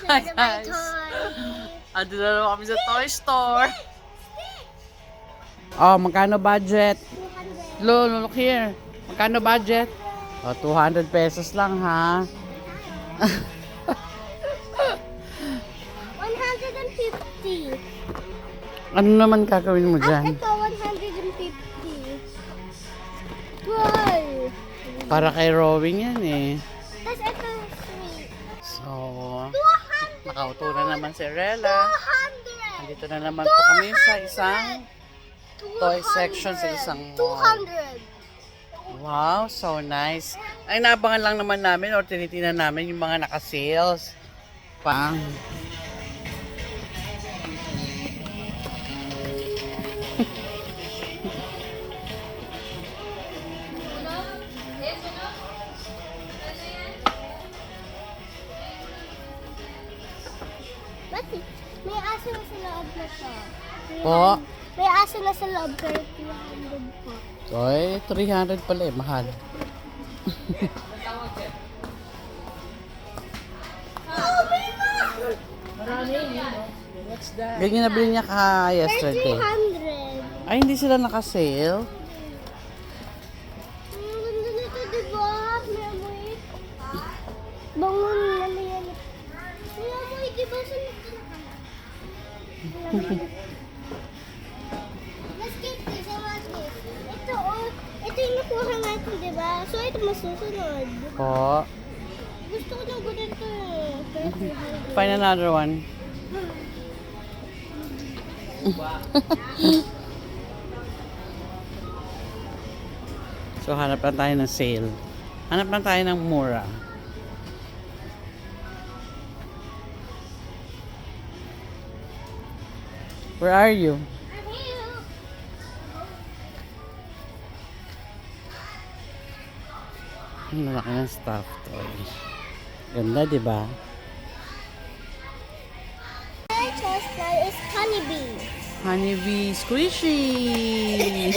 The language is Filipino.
Hi guys! Ando na naman kami sa toy store. Oh, magkano budget? 200. Look here. Magkano budget? Oh, 200 pesos lang ha. 150. Ano naman gagawin mo dyan? Ito, 150. Wow. Para kay rowing yan eh. Tapos ito, sweet. So, 200. nakauto na naman si Rella. 200. Nandito na naman po kami sa isang toy section sa isang mall. 200. Wow, so nice. Ay, naabangan lang naman namin or tinitingnan namin yung mga naka-sales. Pang. Bakit? May aso na sa loob na to. Po. May aso na sa loob pero 200 po. Oy, 300 pala eh, mahal. Ganyan nabili niya ka yesterday. 300. Ay, hindi sila naka-sale. Ang ganda nito, diba? May amoy. Bangon na yan. May amoy, diba? Saan ito Let's get this. I want this. Ito, oh. Ito yung nakuha natin, diba? So, ito masusunod. Po. Gusto ko ng ganito eh. Pero 300. Find another one. So, hanap lang tayo ng sale. Hanap lang tayo ng mura. Where are you? I'm here. Ang laki ng stuff toy. Ganda, di ba? My choice now is honeybee. Honeybee squishy!